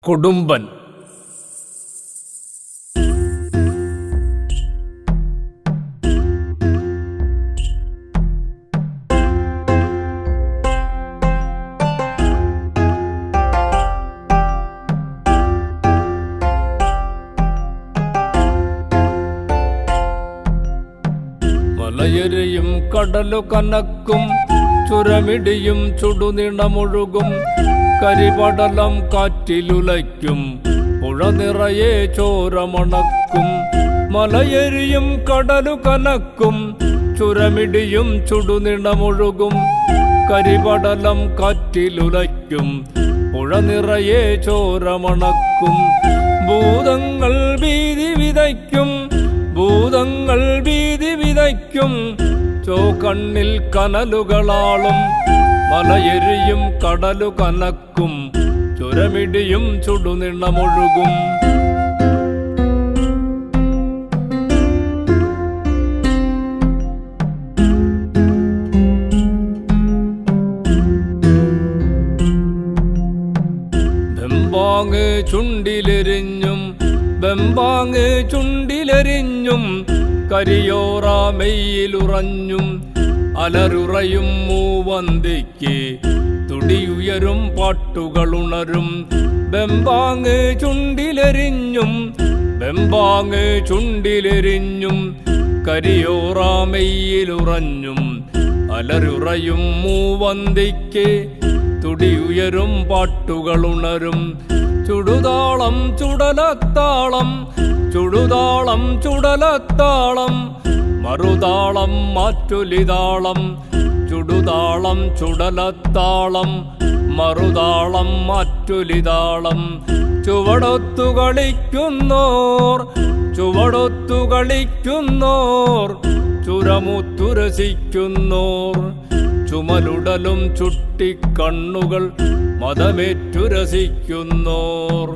കൊടുമ്പൻ. മലയരയും കടലു കനക്കും, ചുരമിടിയും ചുടുനിണമൊഴുകും, കരിപടലം കാറ്റിലുലയ്ക്കും, പുഴ നിറയെ ചോരമണക്കും. മലയരിയും കടലു കനക്കും, ചുരമിടിയും ചുടുനിണമൊഴുകും, കരിപടലം കാറ്റിലുലയ്ക്കും, പുഴ നിറയെ ചോരമണക്കും. ഭൂതങ്ങൾ ഭീതി വിതയ്ക്കും, ഭൂതങ്ങൾ ഭീതി വിതയ്ക്കും, ചോക്കണ്ണിൽ കനലുകളാളും. മലയെരിയും കടലു കനക്കും, ചുരമിടിയും ചുടുനിണമൊഴുകും. ബെമ്പാങ് ചുണ്ടിലെരിഞ്ഞും, ബെമ്പാങ് ചുണ്ടിലെരിഞ്ഞും, കരിയോറ മെയ്യിലുറഞ്ഞും, അലറുറയും മൂവന്തിക്ക് തുടിയുയരും പാട്ടുകളുണരും. ബെമ്പാങ് ചുണ്ടിലെരിഞ്ഞും, ബെമ്പാങ് ചുണ്ടിലെരിഞ്ഞും, കരിയോറ മെയ്യിലുറഞ്ഞും, അലറുറയും മൂവന്തിക്ക് തുടിയുയരും പാട്ടുകളുണരും. ചുടുതാളം ചുടലത്താളം, ചുടുതാളം ചുടലത്താളം, മറുതാളം മാറ്റൊലിതാളം. ചുടുതാളം ചുടലത്താളം, മറുതാളം മാറ്റൊലിതാളം. ചുവടൊത്തു കളിക്കുന്നോർ, ചുവടൊത്തു കളിക്കുന്നോർ, ചുരമുത്തുരസിക്കുന്നോർ. ചുമലുടലും ചുട്ടിക്കണ്ണുകൾ മതമേറ്റുരസിക്കുന്നോർ.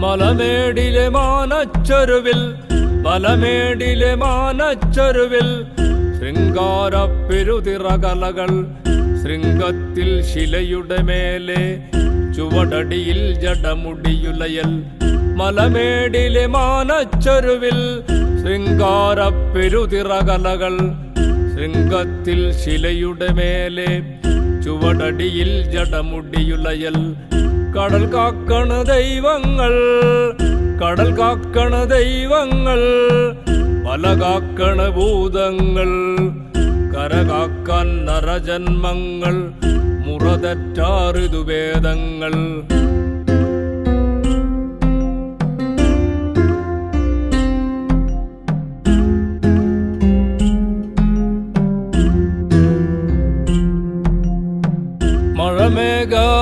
മലമേടിലെ മാനച്ചരുവിൽ, മലമേടിലെ മാനച്ചരുവിൽ, ശൃംഗാരപ്പെരുതിറകലകൾ. ശൃംഗത്തിൽ ശിലയുടെ മേലെ, ചുവടടിയിൽ ജടമുടിയുലയൽ. മലമേടിലെ മാനച്ചരുവിൽ, ശൃംഗാരപ്പെരുതിറകലകൾ. ശൃംഗത്തിൽ ശിലയുടെ മേലെ, ചുവടടിയിൽ ജടമുടിയുലയൽ. കടൽ കാക്കണ ദൈവങ്ങൾ, കടൽ കാക്കണ ദൈവങ്ങൾ, മല കാക്കണ ഭൂതങ്ങൾ. കരകാക്കാൻ നരജന്മങ്ങൾ, മുറതെറ്റാറിതുവേദങ്ങൾ.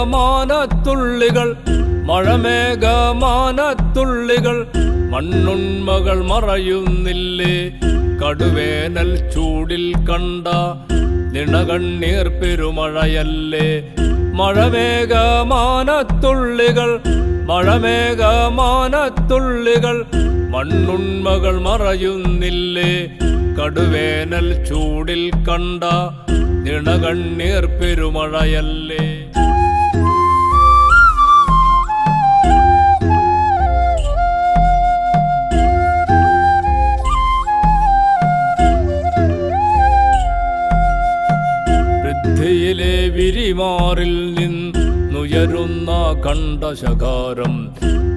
മഴമേഘമാനത്തുള്ളികൾ, മഴമേഘമാനത്തുള്ളികൾ, മണ്ണുണ്മകൾ മറയുന്നില്ലേ. കടുവേനൽ ചൂടിൽ കണ്ട നിണകണ്ണീർ പെരുമഴയല്ലേ. മഴമേഘമാനത്തുള്ളികൾ, മഴമേഘമാനത്തുള്ളികൾ, മണ്ണുണ്മകൾ മറയുന്നില്ലേ. കടുവേനൽ ചൂടിൽ കണ്ട നിണകണ്ണീർ പെരുമഴയല്ലേ. പൃഥ്വിയിലെ വിരിമാറിൽ നിന്നുയരുന്ന കണ്ഠശകാരം,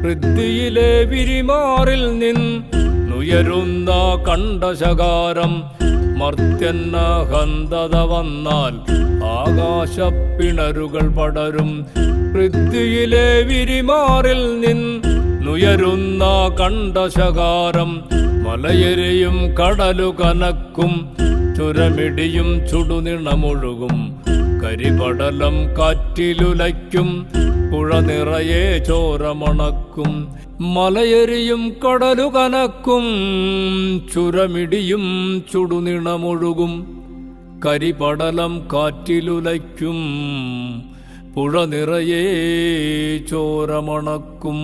പൃഥ്വിയിലെ വിരിമാറിൽ നിന്നുയരുന്ന കണ്ഠശകാരം. മർത്യന്നഹന്തത വന്നാൽ ആകാശപ്പിണരുകൾ പടരും. പൃഥ്വിയിലെ വിരിമാറിൽ നിന്നുയരുന്ന കണ്ഠശകാരം. മലയരയും കടലു കനക്കും, ചുരമിടിയും ചുടുനിണമൊഴുകും, കരിപടലം കാറ്റിലുലയ്ക്കും, പുഴ നിറയെ ചോരമണക്കും. മലയരിയും കടലു കനക്കും, ചുരമിടിയും ചുടുനിണമൊഴുകും, കരിപടലം കാറ്റിലുലയ്ക്കും, പുഴ നിറയെ ചോരമണക്കും.